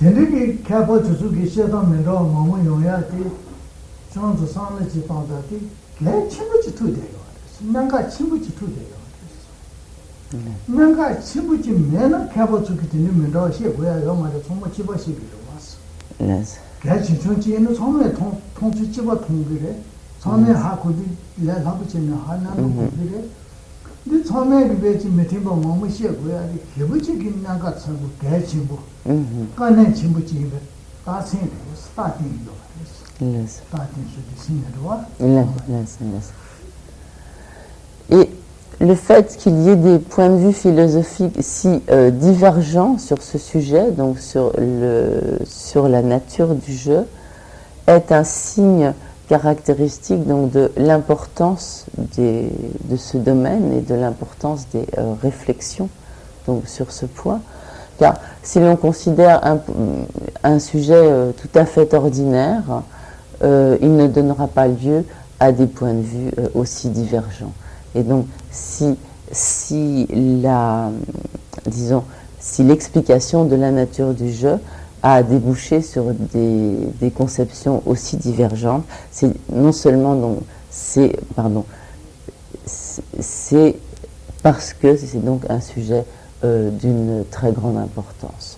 Tenduki Kapa Tsuki Shetan Mendo Mama Yoyati, Chanzo Sanachi Pandati, Let Chimuchi today. Nanga Chimuchi today. Nanga Chimuchi Mena Kapa Tsuki Mendo, she where Yoma the Tomo Chiba Shibi was. Yes. Gachi Chunchi in the Tome Tonchi Chiba Tongire, Tome Hakudi, let Habuchi in the Hanan. The Tome Bechi Metimba Mama she where the Kibuchi in Naga Sabu Gachibu. Kanen Chimbuchi, that's it, starting yours. Yes. Starting to the senior. Yes, yes. Et le fait qu'il y ait des points de vue philosophiques si divergents sur ce sujet, donc sur la nature du jeu, est un signe caractéristique donc de l'importance de ce domaine et de l'importance des réflexions donc, sur ce point. Car si l'on considère un sujet tout à fait ordinaire, il ne donnera pas lieu à des points de vue aussi divergents. Et donc, si l'explication de la nature du jeu a débouché sur des conceptions aussi divergentes, c'est non seulement donc c'est parce que c'est donc un sujet d'une très grande importance.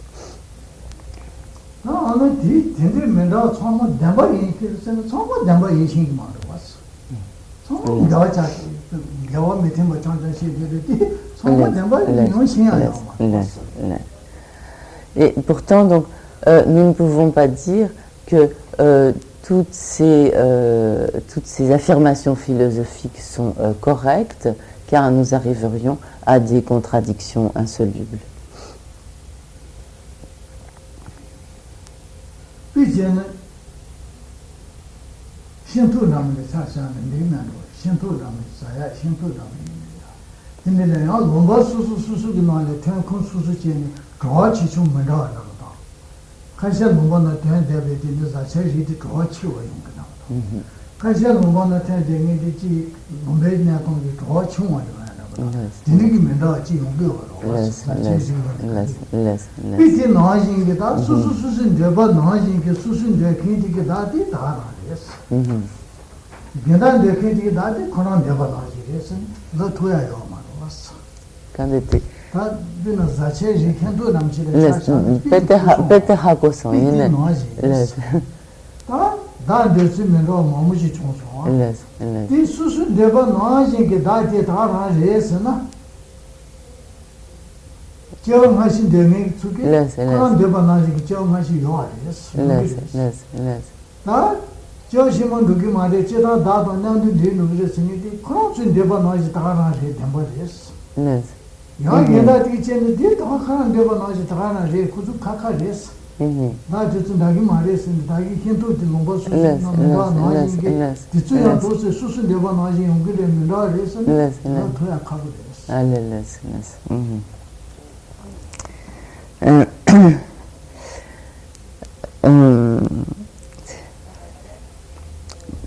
Et pourtant, donc, nous ne pouvons pas dire que toutes ces affirmations philosophiques sont correctes, car nous arriverions à des contradictions insolubles.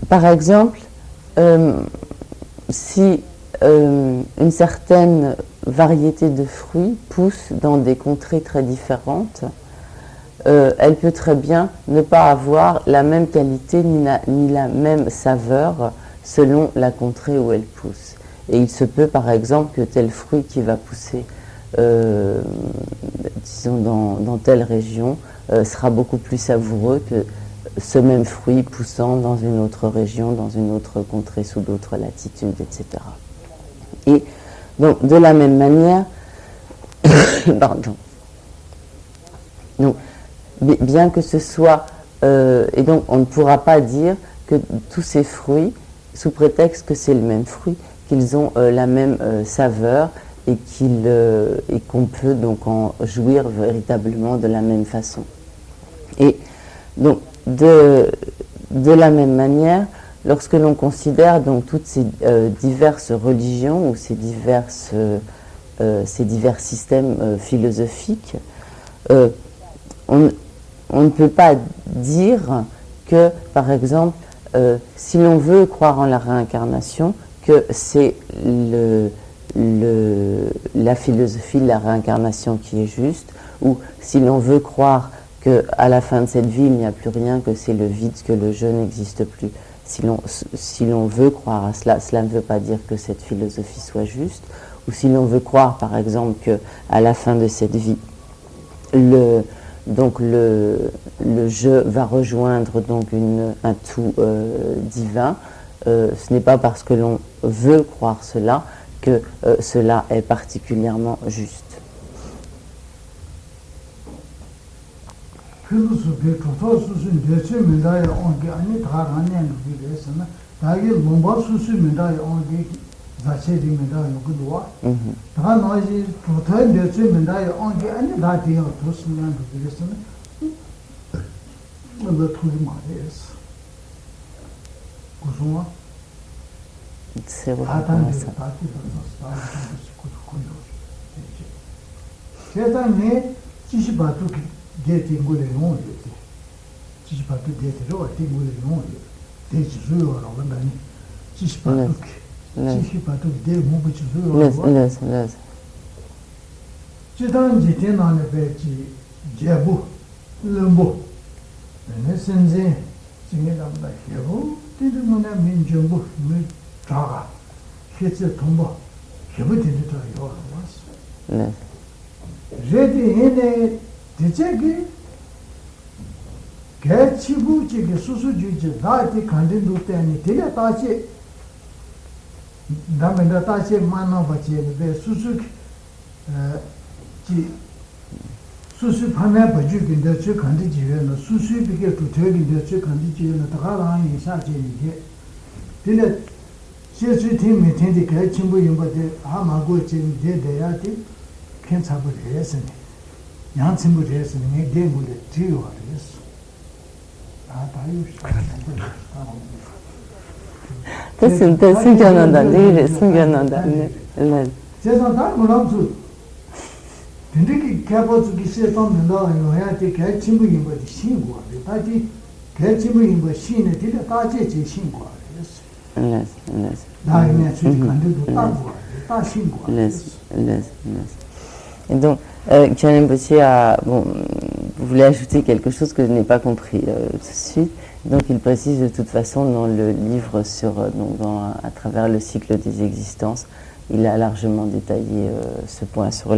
Par exemple, si une certaine variété de fruits pousse dans des contrées très différentes, elle peut très bien ne pas avoir la même qualité ni la même saveur selon la contrée où elle pousse. Et il se peut par exemple que tel fruit qui va pousser disons dans telle région sera beaucoup plus savoureux que ce même fruit poussant dans une autre région, dans une autre contrée, sous d'autres latitudes, etc. Et donc, de la même manière, pardon. Donc, bien que ce soit, et donc on ne pourra pas dire que tous ces fruits, sous prétexte que c'est le même fruit, qu'ils ont la même saveur et qu'on peut donc en jouir véritablement de la même façon. Et donc, de la même manière, lorsque l'on considère donc toutes ces diverses religions ou ces divers systèmes philosophiques, on ne peut pas dire que, par exemple, si l'on veut croire en la réincarnation, que c'est la philosophie de la réincarnation qui est juste, ou si l'on veut croire qu'à la fin de cette vie, il n'y a plus rien, que c'est le vide, que le je n'existe plus. Si l'on veut croire à cela, cela ne veut pas dire que cette philosophie soit juste, ou si l'on veut croire, par exemple, qu'à la fin de cette vie, le je va rejoindre donc un tout divin, ce n'est pas parce que l'on veut croire cela que cela est particulièrement juste. C'est vrai, Et donc, Khyalen Rinpoche voulait ajouter quelque chose que je n'ai pas compris tout de suite. Donc, il précise de toute façon dans le livre à travers le cycle des existences, il a largement détaillé ce point sur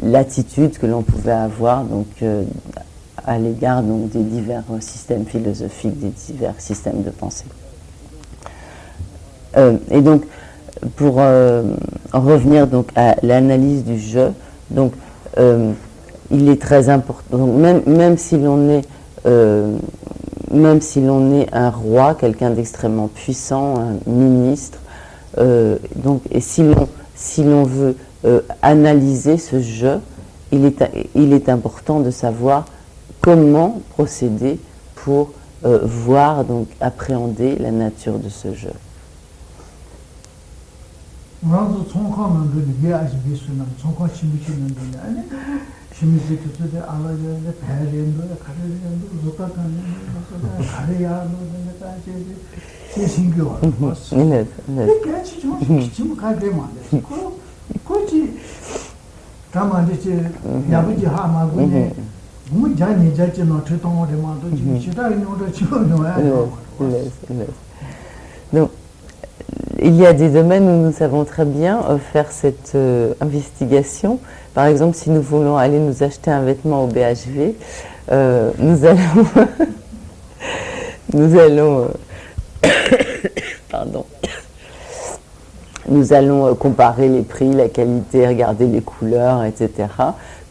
l'attitude que l'on pouvait avoir à l'égard des divers systèmes philosophiques, des divers systèmes de pensée. Et donc, pour en revenir à l'analyse du je, il est très important, même si l'on est un roi, quelqu'un d'extrêmement puissant, un ministre, et si l'on veut analyser ce je, il est important de savoir comment procéder pour voir, appréhender la nature de ce je. Donc, il y a des domaines où nous savons très bien faire cette investigation. Par exemple, si nous voulons aller nous acheter un vêtement au BHV, nous allons comparer les prix, la qualité, regarder les couleurs, etc.,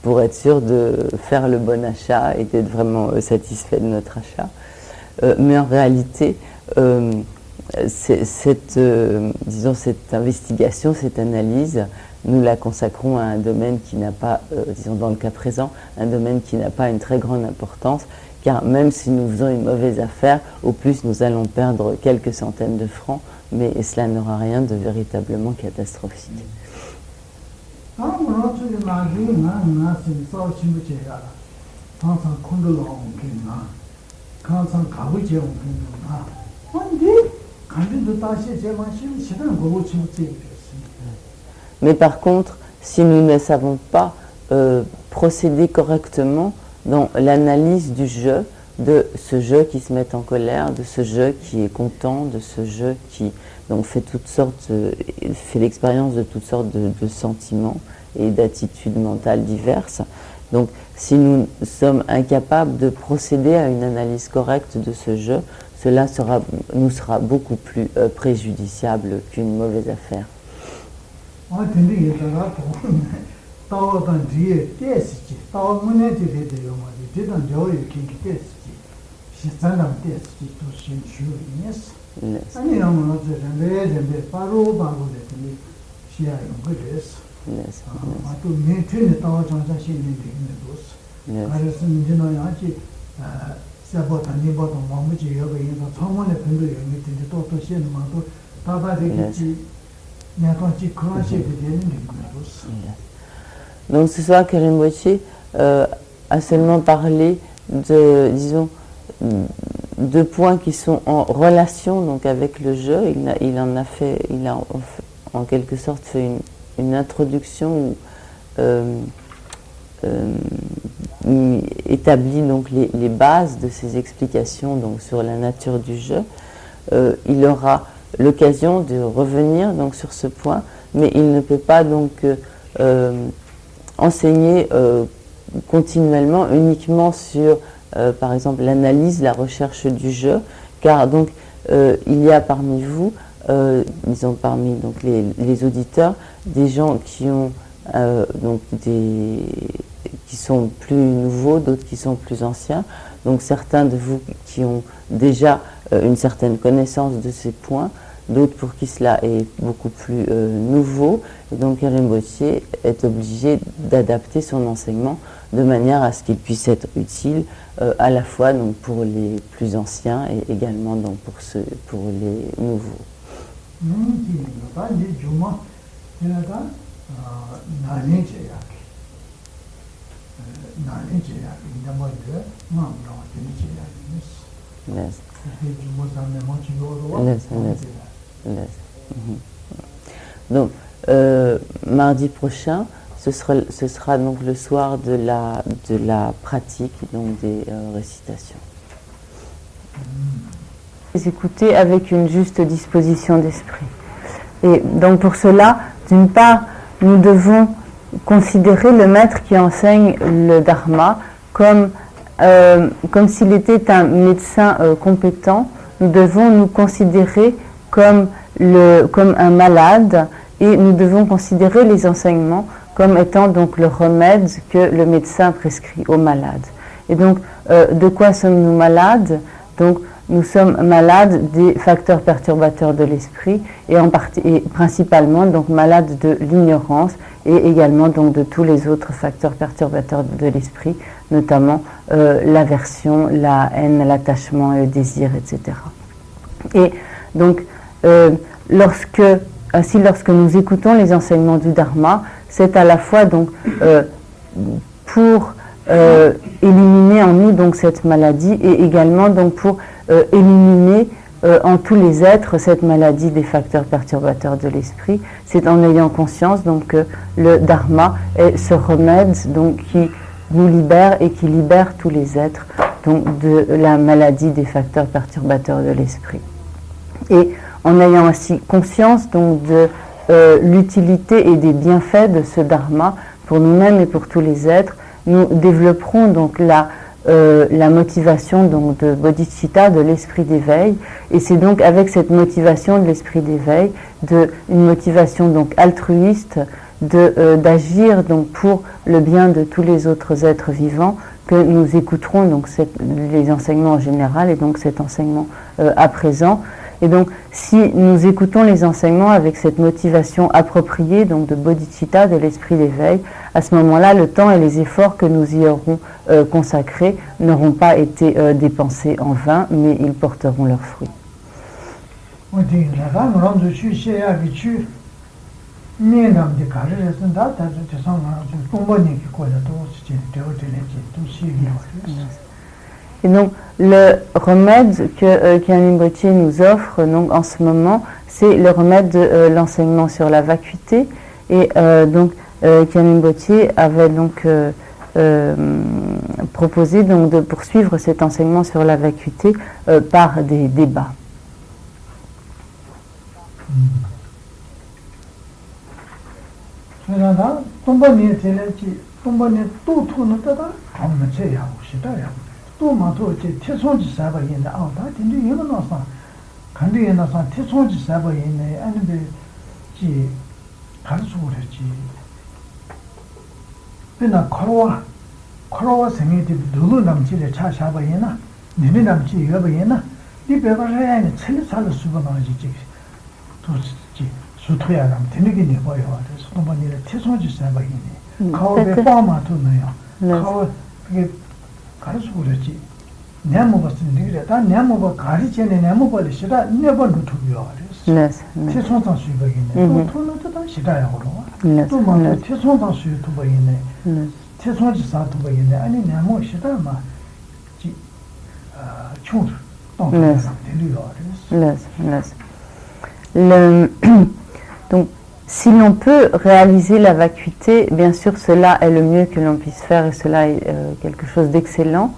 pour être sûr de faire le bon achat et d'être vraiment satisfait de notre achat. Mais en réalité, cette investigation, cette analyse, nous la consacrons à un domaine qui n'a pas, dans le cas présent, un domaine qui n'a pas une très grande importance, car même si nous faisons une mauvaise affaire, au plus nous allons perdre quelques centaines de francs, mais cela n'aura rien de véritablement catastrophique. Mais par contre, si nous ne savons pas procéder correctement dans l'analyse du jeu, de ce jeu qui se met en colère, de ce jeu qui est content, de ce jeu qui donc fait l'expérience de toutes sortes de sentiments et d'attitudes mentales diverses. Donc si nous sommes incapables de procéder à une analyse correcte de ce jeu, cela nous sera beaucoup plus préjudiciable qu'une mauvaise affaire. Donc ce soir, Karimbochi a seulement parlé de, disons, de points qui sont en relation donc avec le jeu. Il a en quelque sorte fait une introduction établit donc les bases de ces explications donc sur la nature du jeu. Il aura l'occasion de revenir donc sur ce point, mais il ne peut pas donc enseigner continuellement uniquement sur par exemple l'analyse, la recherche du jeu, car donc il y a parmi vous, disons parmi donc les auditeurs, des gens qui ont donc qui sont plus nouveaux, d'autres qui sont plus anciens. Donc certains de vous qui ont déjà une certaine connaissance de ces points, d'autres pour qui cela est beaucoup plus nouveau. Et donc Rinpoche est obligé d'adapter son enseignement de manière à ce qu'il puisse être utile à la fois donc, pour les plus anciens et également donc, pour les nouveaux. Donc, mardi prochain, ce sera donc le soir de la pratique donc des récitations. Écoutez avec une juste disposition d'esprit. Et donc pour cela, d'une part, nous devons considérer le maître qui enseigne le dharma comme s'il était un médecin compétent. Nous devons nous considérer comme un malade et nous devons considérer les enseignements comme étant donc le remède que le médecin prescrit aux malades. Et donc, de quoi sommes-nous malades? Donc, nous sommes malades des facteurs perturbateurs de l'esprit et principalement donc malades de l'ignorance et également donc de tous les autres facteurs perturbateurs de l'esprit, notamment l'aversion, la haine, l'attachement, le désir, etc. Et donc, lorsque nous écoutons les enseignements du Dharma, c'est à la fois donc pour éliminer en nous donc cette maladie et également donc pour éliminer en tous les êtres cette maladie des facteurs perturbateurs de l'esprit. C'est en ayant conscience donc que le Dharma est ce remède donc qui nous libère et qui libère tous les êtres donc de la maladie des facteurs perturbateurs de l'esprit. Et en ayant ainsi conscience donc de l'utilité et des bienfaits de ce dharma pour nous-mêmes et pour tous les êtres, nous développerons donc la motivation donc de bodhicitta, de l'esprit d'éveil, et c'est donc avec cette motivation de l'esprit d'éveil, une motivation donc altruiste, d'agir donc pour le bien de tous les autres êtres vivants, que nous écouterons donc les enseignements en général et donc cet enseignement à présent. Et donc, si nous écoutons les enseignements avec cette motivation appropriée, donc de bodhicitta, de l'esprit d'éveil, à ce moment-là, le temps et les efforts que nous y aurons consacrés n'auront pas été dépensés en vain, mais ils porteront leurs fruits. Et donc, le remède que Khyentse Rinpoche nous offre donc, en ce moment, c'est le remède de l'enseignement sur la vacuité. Et donc, Khyentse Rinpoche avait donc proposé donc de poursuivre cet enseignement sur la vacuité par des débats. Korowa 생애들 누구 남지를 차샤바이나 니네 남지 여바이나 이 배가라야는 첼살을 수반하지 도지 수토야람 되는게 보여 그래서 또만이를 태송지 사바이네 가오베 파마도네요 가오 그게 가르쳐 그랬지 내가 봤을 때 그래 다 내가 가르치네 내가 벌 싫어 네번 루트비요 그래서 태송상 수바이네 또 토노도 다 싫어요 그러 또 맞아 태송상 수도 바이네 최소한지 사도 보이네 아니 내가 싫다마 지 총을 donc, si l'on peut réaliser la vacuité, bien sûr, cela est le mieux que l'on puisse faire et cela est quelque chose d'excellent.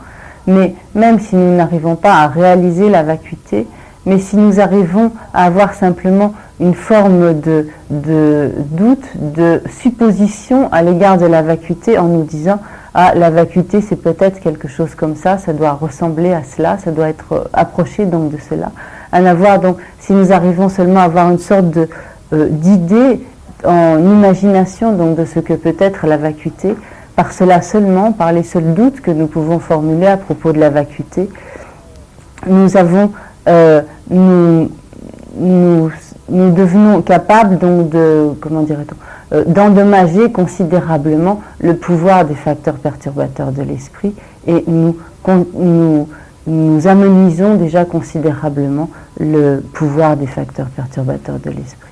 Mais même si nous n'arrivons pas à réaliser la vacuité, mais si nous arrivons à avoir simplement une forme de doute, de supposition à l'égard de la vacuité en nous disant « Ah, la vacuité c'est peut-être quelque chose comme ça doit ressembler à cela, ça doit être approché donc de cela. » donc, si nous arrivons seulement à avoir une sorte d'idée en imagination donc de ce que peut être la vacuité, par cela seulement, par les seuls doutes que nous pouvons formuler à propos de la vacuité, nous avons nous devenons capables donc de, comment dirait-on, d'endommager considérablement le pouvoir des facteurs perturbateurs de l'esprit et nous amenuisons déjà considérablement le pouvoir des facteurs perturbateurs de l'esprit.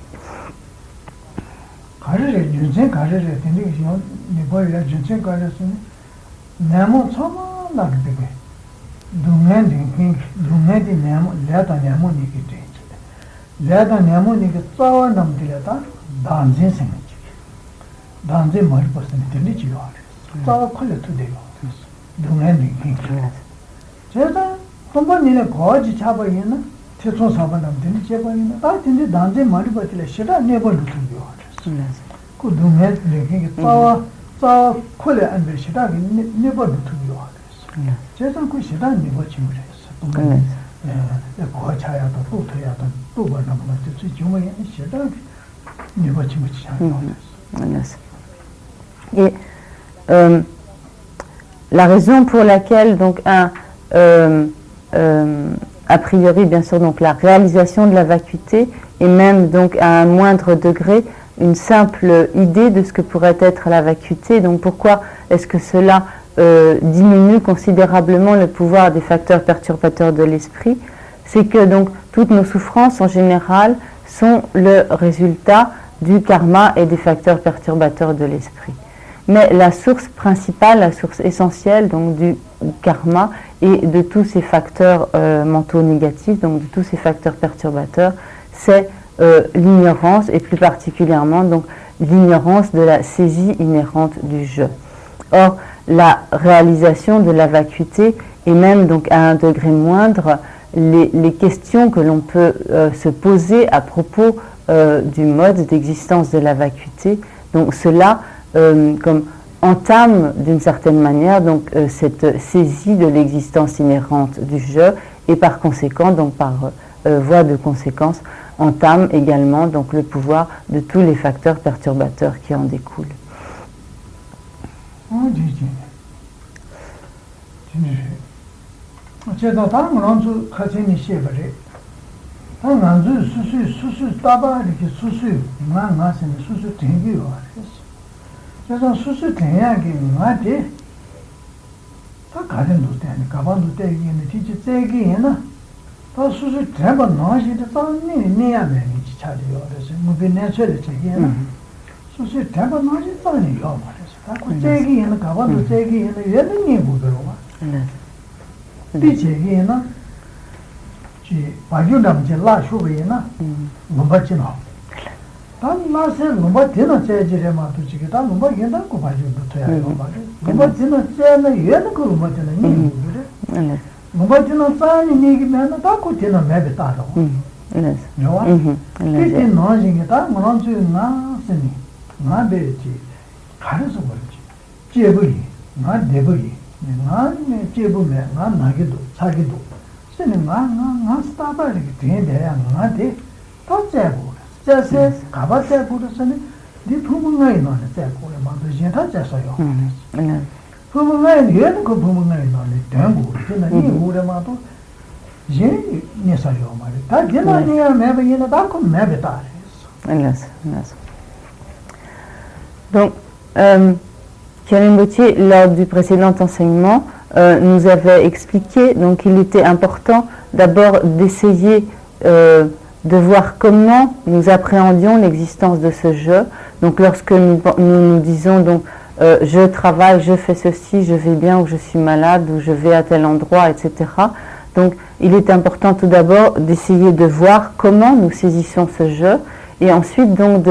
Lada nyamoni ke tsawa namdilata danzin sengaji. Danzin mari pasani tili chiyo hare. Tsawa khole tu deyo. Dungan dinkin. Cheta, tomba nina goji chaba yina, tetson saba namdini cheba yina, ta tindi danzin mari pasile shida nebo lutu deyo hare. Ku dungan dinkin ke tsawa khole anbe shida nebo lutu deyo hare. Cheta ku shida nebo chimure. Et la raison pour laquelle donc a priori bien sûr donc la réalisation de la vacuité et même donc à un moindre degré une simple idée de ce que pourrait être la vacuité, donc pourquoi est-ce que cela diminue considérablement le pouvoir des facteurs perturbateurs de l'esprit, c'est que donc toutes nos souffrances en général sont le résultat du karma et des facteurs perturbateurs de l'esprit. Mais la source principale, la source essentielle donc du karma et de tous ces facteurs mentaux négatifs, donc de tous ces facteurs perturbateurs, c'est l'ignorance et plus particulièrement donc l'ignorance de la saisie inhérente du je. Or, la réalisation de la vacuité et même donc à un degré moindre les questions que l'on peut se poser à propos du mode d'existence de la vacuité, donc cela comme entame d'une certaine manière donc cette saisie de l'existence inhérente du je et par conséquent donc par voie de conséquence entame également donc le pouvoir de tous les facteurs perturbateurs qui en découlent. 제가 다른 런주 카체니 셰버리 당난주 수수 따바 이렇게 수수 망하시는 수수 되기요 그래서 수수 돼야게 맞지 다 가는도 되는 가방도 되기는 뒤지 째기에나 다 수수 대바 나시도 땅니 니야면 이지 차리요 그래서 무비네 처리 째기에나 수수 대바 나시 땅이요 말해서 다 째기에나 가방도 째기에나 얘는 니 보더라고 디제기에나 지 바주남제 라쇼베나 뭐받지나 다 나세 뭐가 되는 제지레만 두지게 다 뭐가 얘다 거 가지고 붙어야 이거 말이야. 뭐가 되는 제는 얘는 거 뭐가 되는 니 그래. 뭐가 되는 사람이 얘기면 다 고되는 맵에 따라. 요와. 그때 너진게 다 뭐는 주나 쓰니. 나 되지. 가르쳐 버리지. 제불이. 나 대불이. 나네 제불에 나 나기도 사기도. 쓰는 나 스타바르게 되는데 나한테 다 제고. 자세 가봤자 그러서는 네 부모가이 너네 제고에 만들지 다 잤어요. 부모가이 얘는 그 부모가이 너네 된고 그러나 이 우레마도 제 네사요 말이 다 되나니야 매베이나 다고 매베다. Donc, Karim Bautier, lors du précédent enseignement, nous avait expliqué donc qu'il était important d'abord d'essayer de voir comment nous appréhendions l'existence de ce jeu. Donc lorsque nous disons donc je travaille, je fais ceci, je vais bien ou je suis malade ou je vais à tel endroit, etc. Donc il est important tout d'abord d'essayer de voir comment nous saisissons ce jeu et ensuite donc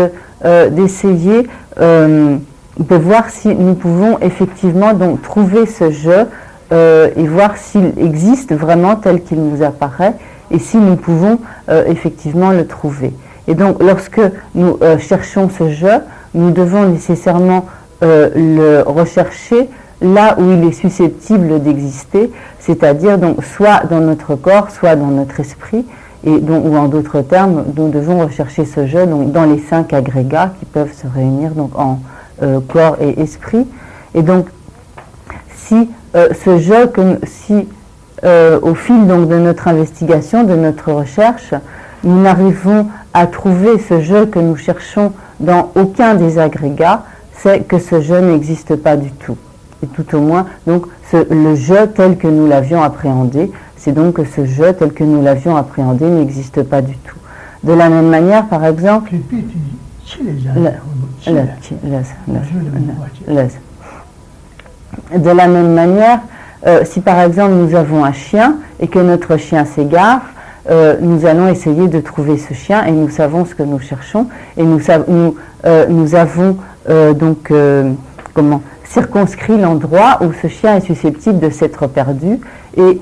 d'essayer de voir si nous pouvons effectivement donc trouver ce jeu et voir s'il existe vraiment tel qu'il nous apparaît et si nous pouvons effectivement le trouver. Et donc, lorsque nous cherchons ce jeu, nous devons nécessairement le rechercher là où il est susceptible d'exister, c'est-à-dire donc soit dans notre corps, soit dans notre esprit, et donc, ou en d'autres termes, nous devons rechercher ce jeu donc, dans les 5 agrégats qui peuvent se réunir donc, en corps et esprit. Et donc, si ce jeu, au fil donc, de notre investigation, de notre recherche, nous n'arrivons à trouver ce jeu que nous cherchons dans aucun des agrégats, c'est que ce jeu n'existe pas du tout. Et tout au moins, donc, le jeu tel que nous l'avions appréhendé, c'est donc que ce jeu tel que nous l'avions appréhendé n'existe pas du tout. De la même manière, par exemple... De la même manière, si par exemple nous avons un chien et que notre chien s'égare, nous allons essayer de trouver ce chien et nous savons ce que nous cherchons et nous avons donc circonscrit l'endroit où ce chien est susceptible de s'être perdu et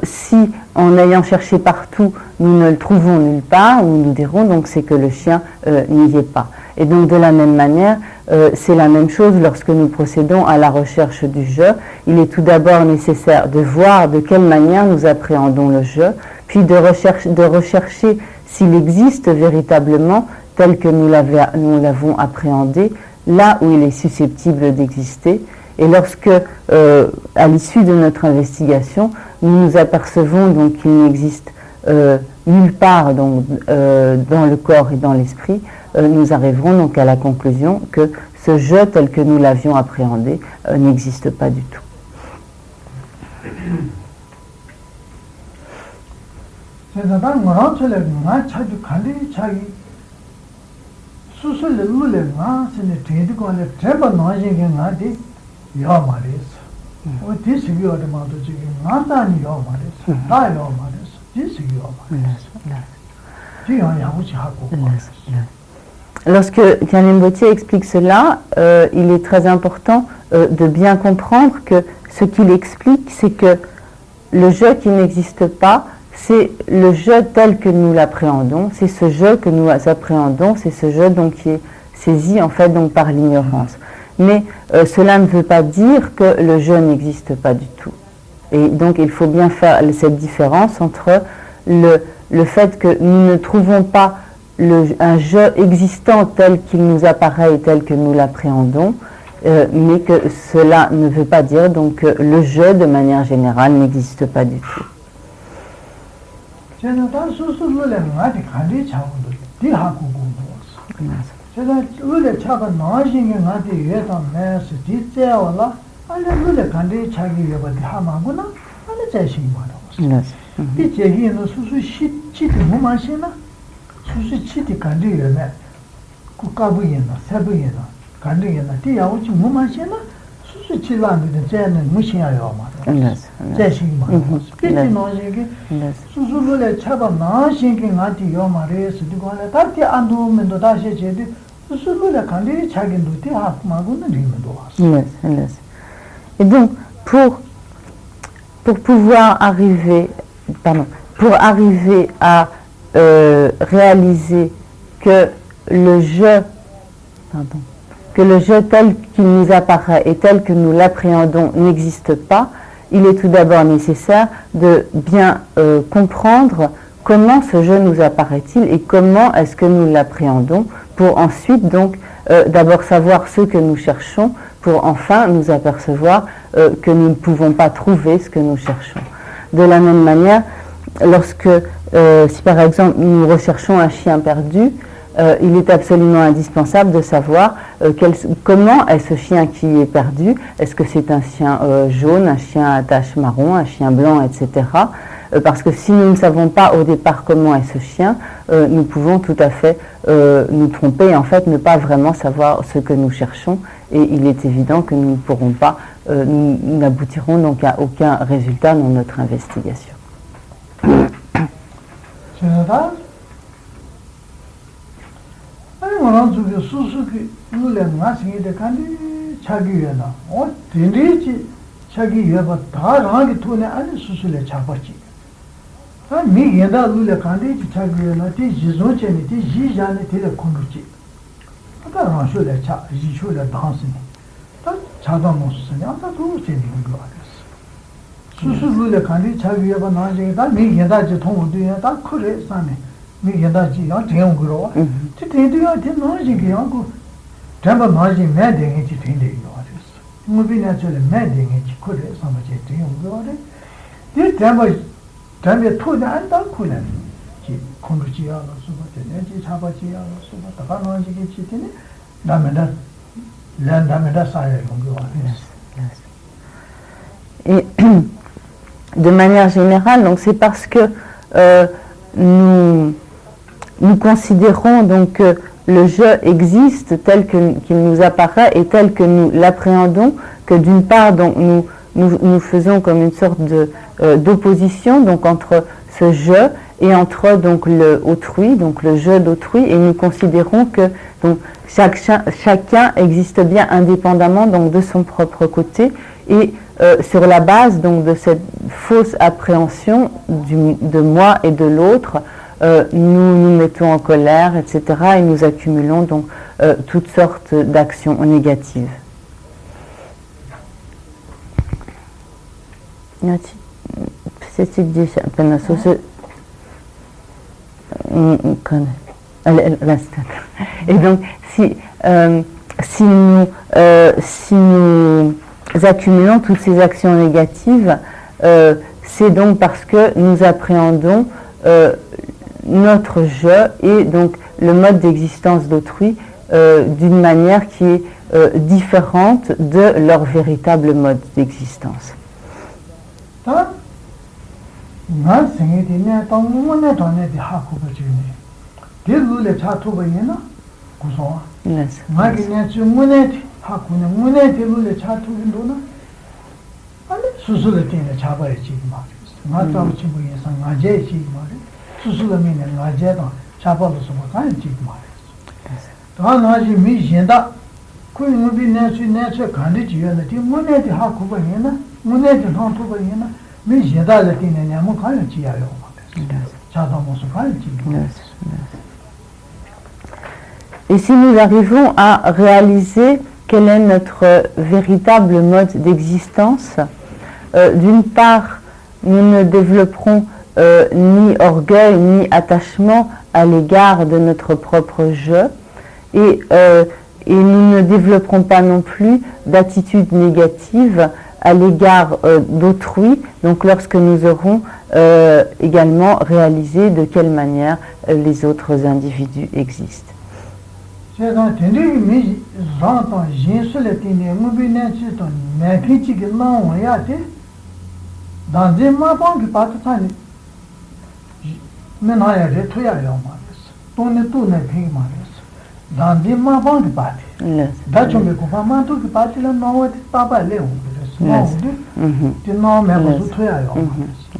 si en ayant cherché partout nous ne le trouvons nulle part, nous dirons donc c'est que le chien n'y est pas. Et donc de la même manière, c'est la même chose lorsque nous procédons à la recherche du jeu. Il est tout d'abord nécessaire de voir de quelle manière nous appréhendons le jeu, puis de rechercher s'il existe véritablement tel que nous l'avons appréhendé, là où il est susceptible d'exister. Et lorsque, à l'issue de notre investigation, nous nous apercevons donc qu'il n'existe nulle part donc, dans le corps et dans l'esprit, nous arriverons donc à la conclusion que ce jeu tel que nous l'avions appréhendé n'existe pas du tout. Lorsque Karim Bautier explique cela, il est très important de bien comprendre que ce qu'il explique, c'est que le jeu qui n'existe pas, c'est le jeu tel que nous l'appréhendons, c'est ce jeu que nous appréhendons, c'est ce jeu donc qui est saisi en fait donc par l'ignorance. Mais cela ne veut pas dire que le jeu n'existe pas du tout. Et donc il faut bien faire cette différence entre le fait que nous ne trouvons pas un jeu existant tel qu'il nous apparaît et tel que nous l'appréhendons, mais que cela ne veut pas dire donc que le jeu de manière générale n'existe pas du tout. 수수 치라는데 쟤는 무시해요 말이야. 제식이 말이야. 그게 나중에 수수를 잡아 나신게 나한테요 말이야. 그거는 다시 안 도면도 다시 제대 수수를 간리 자기도 대학마고는 리면도 왔어. Et donc, pour pouvoir arriver, pour arriver à réaliser que le jeu tel qu'il nous apparaît et tel que nous l'appréhendons n'existe pas, il est tout d'abord nécessaire de bien comprendre comment ce jeu nous apparaît-il et comment est-ce que nous l'appréhendons pour ensuite donc d'abord savoir ce que nous cherchons pour enfin nous apercevoir que nous ne pouvons pas trouver ce que nous cherchons. De la même manière, lorsque, si par exemple nous recherchons un chien perdu, il est absolument indispensable de savoir comment est ce chien qui est perdu. Est-ce que c'est un chien jaune, un chien à taches marron, un chien blanc, etc. Parce que si nous ne savons pas au départ comment est ce chien, nous pouvons tout à fait nous tromper et en fait ne pas vraiment savoir ce que nous cherchons. Et il est évident que nous ne pourrons pas, nous n'aboutirons donc à aucun résultat dans notre investigation. Et de manière générale, donc c'est parce que nous considérons donc que le jeu existe tel qu'il nous apparaît et tel que nous l'appréhendons, que d'une part donc nous faisons comme une sorte d'opposition donc entre ce jeu et entre donc le autrui, donc le jeu d'autrui, et nous considérons que donc chacun existe bien indépendamment donc de son propre côté et sur la base donc de cette fausse appréhension de moi et de l'autre, nous nous mettons en colère, etc. et nous accumulons donc toutes sortes d'actions négatives. Et donc, si nous accumulons toutes ces actions négatives, c'est donc parce que nous appréhendons notre jeu et donc le mode d'existence d'autrui d'une manière qui est différente de leur véritable mode d'existence. Et si nous arrivons à réaliser quel est notre véritable mode d'existence, d'une part, nous ne développerons ni orgueil ni attachement à l'égard de notre propre jeu, et nous ne développerons pas non plus d'attitude négative à l'égard d'autrui, donc lorsque nous aurons également réalisé de quelle manière les autres individus existent. 다 좀에 고파만도 그 바지는 나와 빠빠 레옹 그래서 나오는데 그 나오면 무슨 토야요.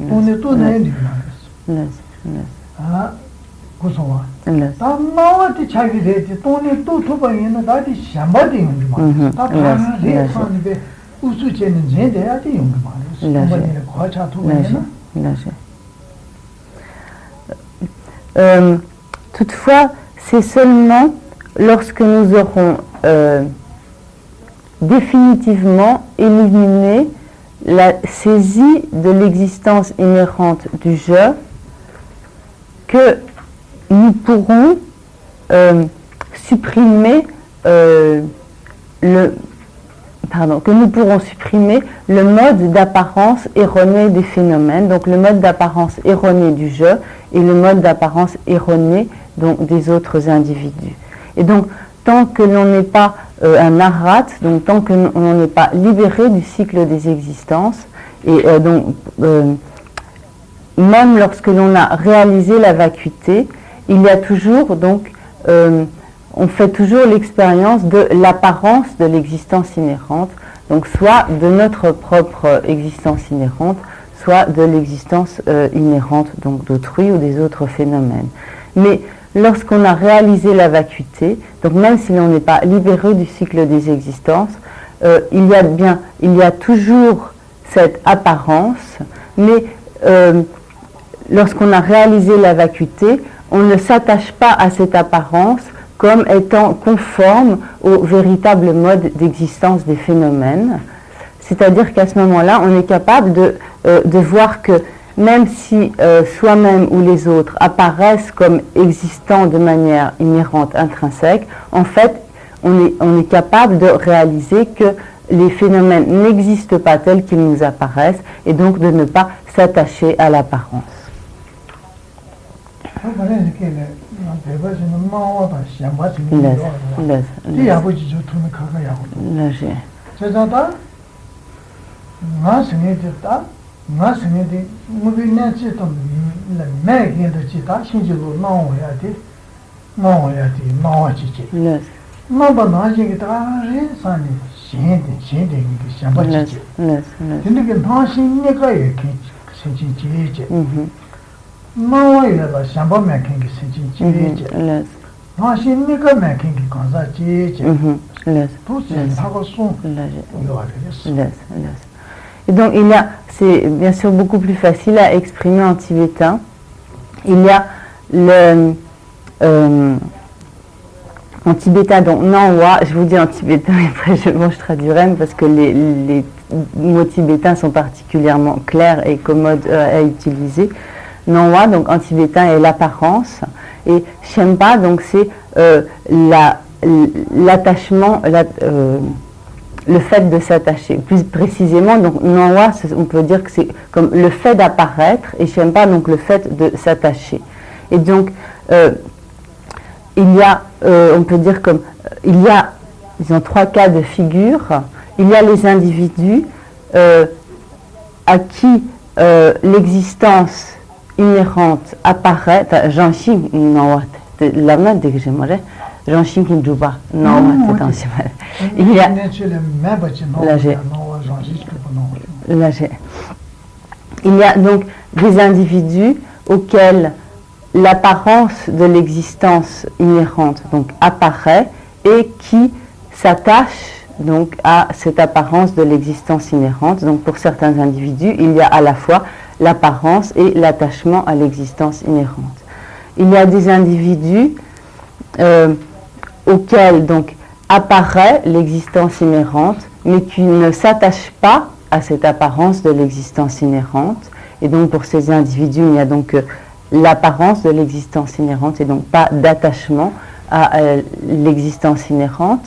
오늘 또 내리 아 고소와 다 나와도 자기 되지 돈이 또 토바이는 다시 샴바디 용기만 다 다른 사람이 우수제는 제대야지 용기만 그래서 과차 토바이는 toutefois, c'est seulement lorsque nous aurons définitivement éliminé la saisie de l'existence inhérente du je que nous pourrons supprimer le mode d'apparence erroné des phénomènes, donc le mode d'apparence erroné du je et le mode d'apparence erroné donc, des autres individus. Et donc, tant que l'on n'est pas un arat, donc tant que l'on n'est pas libéré du cycle des existences, et même lorsque l'on a réalisé la vacuité, il y a toujours donc on fait toujours l'expérience de l'apparence de l'existence inhérente, donc soit de notre propre existence inhérente, soit de l'existence inhérente donc d'autrui ou des autres phénomènes. Mais lorsqu'on a réalisé la vacuité, donc même si l'on n'est pas libéré du cycle des existences, il y a toujours cette apparence, mais lorsqu'on a réalisé la vacuité, on ne s'attache pas à cette apparence comme étant conforme au véritable mode d'existence des phénomènes. C'est-à-dire qu'à ce moment-là, on est capable de voir que même si soi-même ou les autres apparaissent comme existants de manière inhérente, intrinsèque, en fait, on est capable de réaliser que les phénomènes n'existent pas tels qu'ils nous apparaissent et donc de ne pas s'attacher à l'apparence. Et donc c'est bien sûr beaucoup plus facile à exprimer en tibétain. Il y a en tibétain, donc Nanwa, je vous dis en tibétain et après je traduirai parce que les mots tibétains sont particulièrement clairs et commodes à utiliser. Nanwa, donc en tibétain, est l'apparence, et Shenpa, donc c'est l'attachement, le fait de s'attacher. Plus précisément, donc Nanwa, on peut dire que c'est comme le fait d'apparaître, et Shenpa, donc le fait de s'attacher. Et donc, il y a, on peut dire comme, il y a, disons, 3 cas de figure. Il y a les individus à qui l'existence inhérente apparaît, Janshin Nanwa, la main dès que j'aimerais, Janshin Kinjuba, Nanwa, il y a, il y a donc des individus auxquels l'apparence de l'existence inhérente donc apparaît et qui s'attachent donc à cette apparence de l'existence inhérente. Donc pour certains individus, il y a à la fois l'apparence et l'attachement à l'existence inhérente. Il y a des individus auxquels donc apparaît l'existence inhérente, mais qui ne s'attachent pas à cette apparence de l'existence inhérente. Et donc pour ces individus, il y a donc l'apparence de l'existence inhérente et donc pas d'attachement à l'existence inhérente.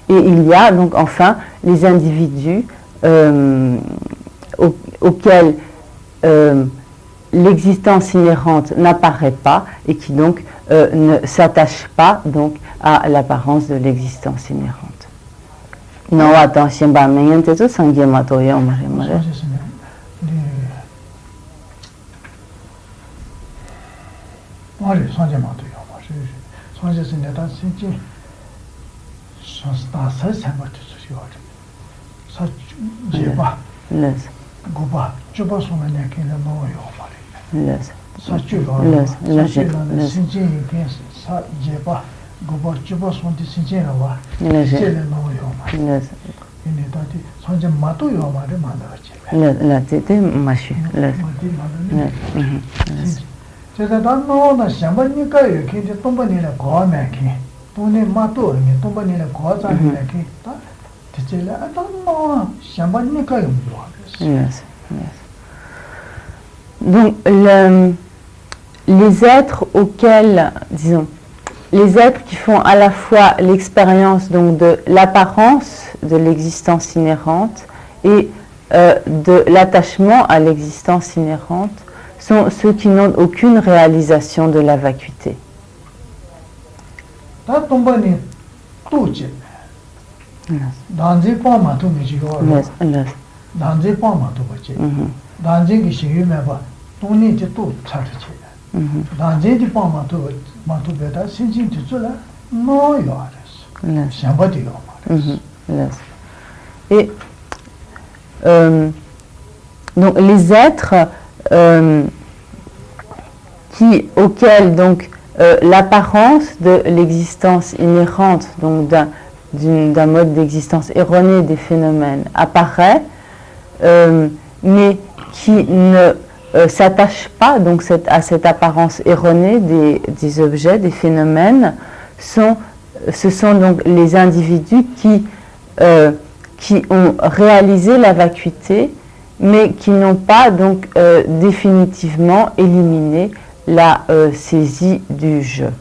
Et il y a donc enfin les individus auxquels l'existence inhérente n'apparaît pas et qui donc ne s'attachent pas donc à l'apparence de l'existence inhérente. Non, attention, bah, mais il y a tout ça qui est matériel, ça c'est pas tout ce ça j'ai pas goba je pense on a qu'il le nom yo ça tu ça j'ai pas goba je pense on dit c'est là va c'est le nom yo il est tati sonje mato yo mare manda la tete machi c'est ça dans non samba ni ka yo qui de tombe ni la go me qui 돈에 맞도 아니 돈반이나 거자니까 기타 대체라 아담마 샴반니까 요 Yes. Donc les êtres auxquels, disons, les êtres qui font à la fois l'expérience donc de l'apparence de l'existence inhérente et de l'attachement à l'existence inhérente sont ceux qui n'ont aucune réalisation de la vacuité. 다 돈반이 또지 단지 파마도 미지고 단지 파마도 버지 단지기 시유면 봐 돈이 이제 또 차르지 단지지 파마도 마도 베다 신진지 줄라 노요 알았어 샴바디요 말았어 Et donc les êtres auxquels donc l'apparence de l'existence inhérente, donc d'un mode d'existence erroné des phénomènes apparaît, mais qui ne s'attache pas donc à cette apparence erronée des objets, des phénomènes, ce sont donc les individus qui ont réalisé la vacuité, mais qui n'ont pas donc définitivement éliminé la saisie du jeu.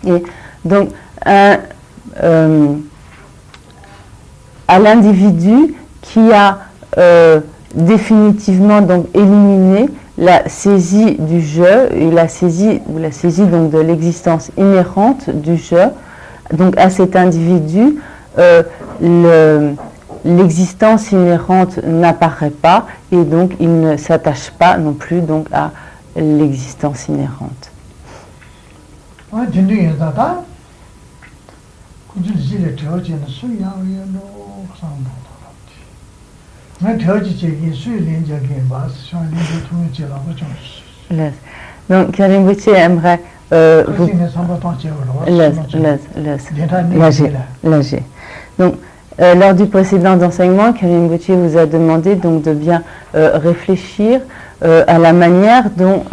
Et donc à l'individu qui a définitivement donc éliminé la saisie du jeu et la saisie donc de l'existence inhérente du jeu, donc à cet individu l'existence inhérente n'apparaît pas et donc il ne s'attache pas non plus donc à l'existence inhérente. Donc Karimbuchi aimerait vous... Lâcher. Donc lors du précédent enseignement, Karimbuchi vous a demandé donc de bien réfléchir à la manière dont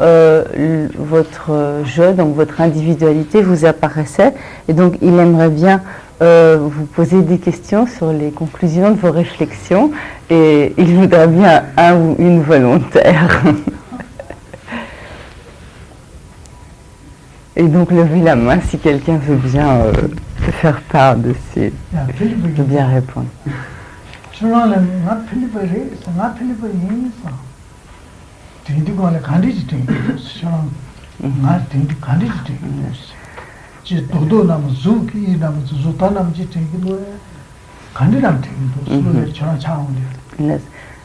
votre jeu, donc votre individualité vous apparaissait, et donc il aimerait bien vous poser des questions sur les conclusions de vos réflexions, et il voudrait bien un ou une volontaire. Et donc levez la main si quelqu'un veut bien faire part de veut bien répondre.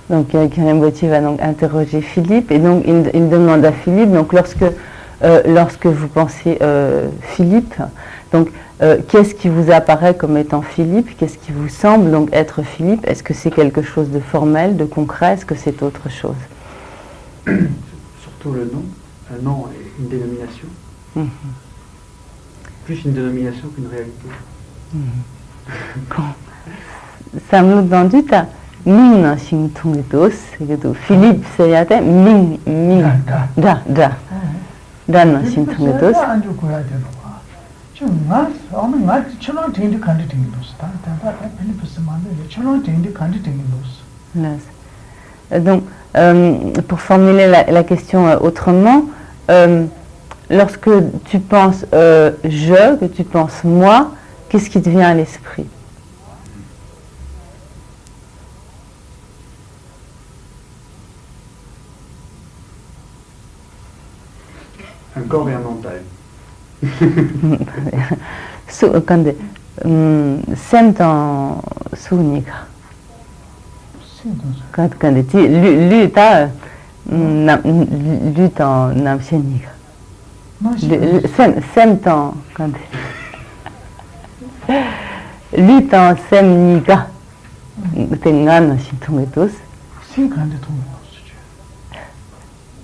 Donc Karimbuchi va donc interroger Philippe, et donc il demande à Philippe, donc lorsque vous pensez Philippe, donc qu'est-ce qui vous apparaît comme étant Philippe, qu'est-ce qui vous semble donc être Philippe? Est-ce que c'est quelque chose de formel, de concret, est-ce que c'est autre chose? Surtout le nom. Un nom est une dénomination. Plus une dénomination qu'une réalité. Samlo danduta min shintungitos gitu. Philippe sayate min da dan shintungitos. Donc pour formuler la question autrement, lorsque tu penses je, que tu penses moi, qu'est-ce qui te vient à l'esprit? Un corps et un mental. 근데 쌤던 수니까 근데 류다 류던 남편이가 쌤던 근데 류던 쌤니가 등간은 신통에도스 신간데 통해도스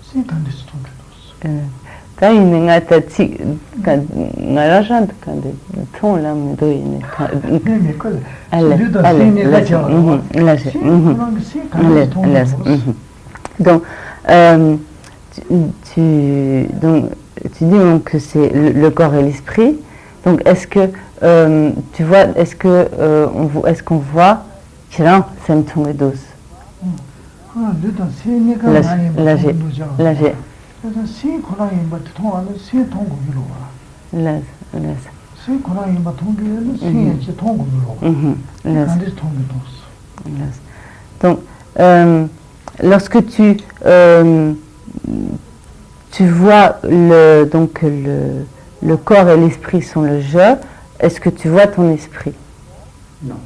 신간데 통해도스 다이는 아타치 나라잔 근데 통을 도이네 donc tu dis donc que c'est le corps et l'esprit. Donc est-ce que tu vois, est-ce qu'on voit kiran semtung dos? Là j'ai 신 코라인 바트 통하는 신 통고 유로와. là 신 코라인 바트 통기는 신이 통고 유로와. 간데 통기도스. Donc lorsque tu vois le corps et l'esprit sont le je, est-ce que tu vois ton esprit? Non.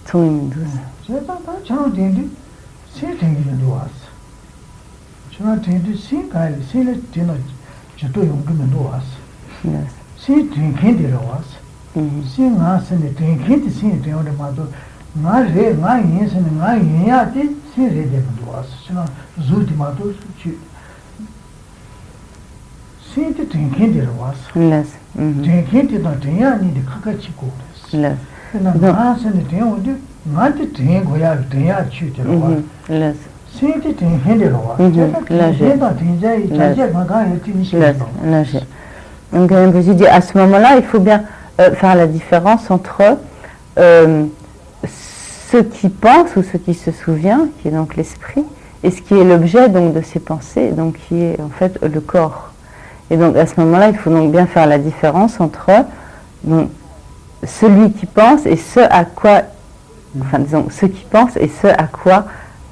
Ton douce. C'est pas 저런 된데 신 생기는 도와스. 저런 된데 신 가일 신을 되는 저도 용금은 도와스. 신 된긴데로 와스. 신 가스네 된긴데 신 되는 마도 나래 나 인생은 나 인야데 신이 되는 도와스. 저는 주디마도 신이 된긴데로 와스. 된긴데도 돼야니 카카치고 그랬어. 나한테 되는데 나한테 되는 거야 돼야 취대로 와. 신이 된긴데로 와. Donc je dis à ce moment-là, il faut bien faire la différence entre ce qui pense ou ce qui se souvient, qui est donc l'esprit, et ce qui est l'objet donc de ses pensées, donc qui est en fait le corps. Et donc à ce moment-là, il faut donc bien faire la différence entre donc, celui qui pense et ce à quoi, enfin disons, ce qui pense et ce à quoi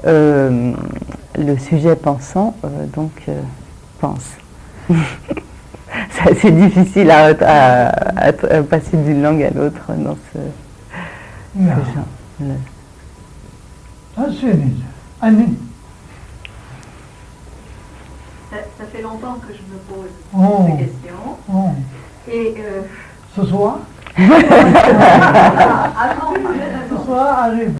le sujet pensant pense. C'est assez difficile à passer d'une langue à l'autre dans ce genre. Ça fait longtemps que je me pose ces questions. Et ce soir avant, ce soir arrive.